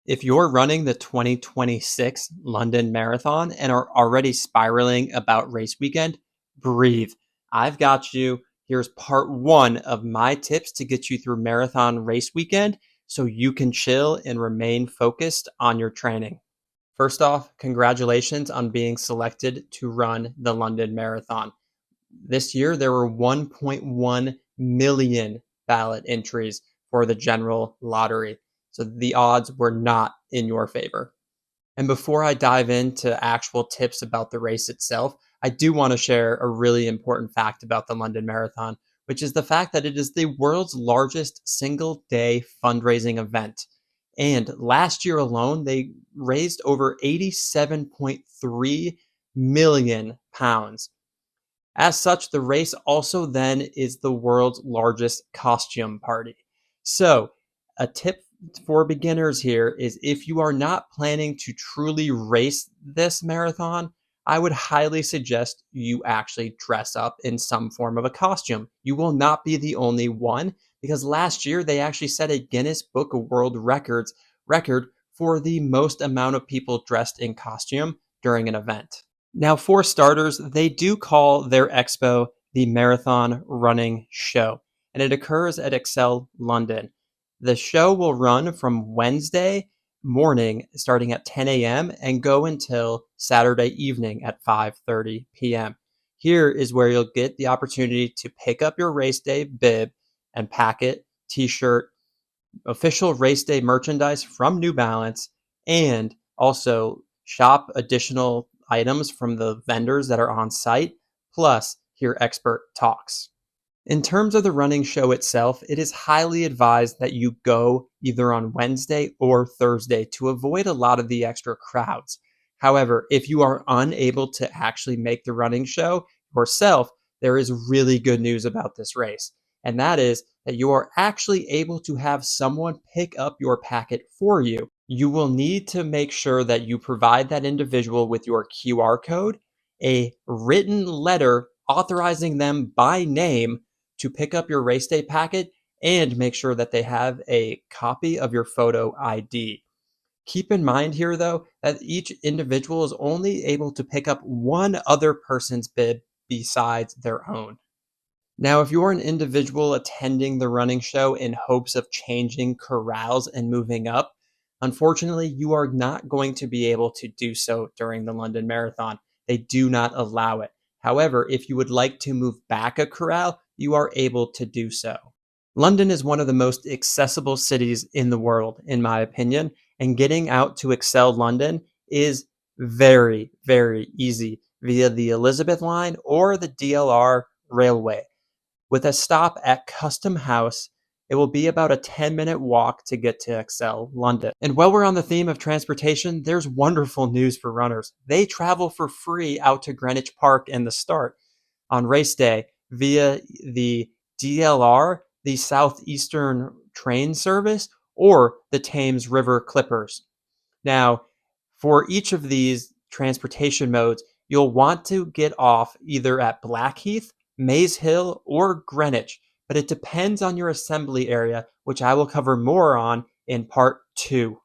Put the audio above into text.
If you're running the 2026 London Marathon and are already spiraling about race weekend, breathe. I've got you. Here's part one of my tips to get you through marathon race weekend so you can chill and remain focused on your training. First off, congratulations on being selected to run the London Marathon. This year, there were 1.1 million ballot entries for the general lottery. So the odds were not in your favor. And before I dive into actual tips about the race itself, I do want to share a really important fact about the London Marathon, which is the fact that it is the world's largest single day fundraising event. And last year alone, they raised over 87.3 million pounds. As such, the race also then is the world's largest costume party. So, a tip for beginners here is if you are not planning to truly race this marathon, I would highly suggest you actually dress up in some form of a costume. You will not be the only one because last year they actually set a Guinness Book of World Records record for the most amount of people dressed in costume during an event. Now, for starters, they do call their expo the Marathon Running Show, and it occurs at Excel London. The show will run from Wednesday morning starting at 10 a.m. and go until Saturday evening at 5:30 p.m. Here is where you'll get the opportunity to pick up your race day bib and packet, t-shirt, official race day merchandise from New Balance, and also shop additional items from the vendors that are on site, plus hear expert talks. In terms of the running show itself, it is highly advised that you go either on Wednesday or Thursday to avoid a lot of the extra crowds. However, if you are unable to actually make the running show yourself, there is really good news about this race. And that is that you are actually able to have someone pick up your packet for you. You will need to make sure that you provide that individual with your QR code, a written letter authorizing them by name to pick up your race day packet, and make sure that they have a copy of your photo ID. Keep in mind here, though, that each individual is only able to pick up one other person's bib besides their own. Now, if you're an individual attending the running show in hopes of changing corrals and moving up, unfortunately, you are not going to be able to do so during the London Marathon. They do not allow it. However, if you would like to move back a corral, you are able to do so. London is one of the most accessible cities in the world, in my opinion, and getting out to Excel London is very, very easy via the Elizabeth line or the DLR railway. With a stop at Custom House, it will be about a 10-minute walk to get to Excel London. And while we're on the theme of transportation, there's wonderful news for runners. They travel for free out to Greenwich Park and the start on race day via the DLR, the Southeastern train service, or the Thames River Clippers. Now, for each of these transportation modes, you'll want to get off either at Blackheath, Maze Hill, or Greenwich, but it depends on your assembly area, which I will cover more on in part two.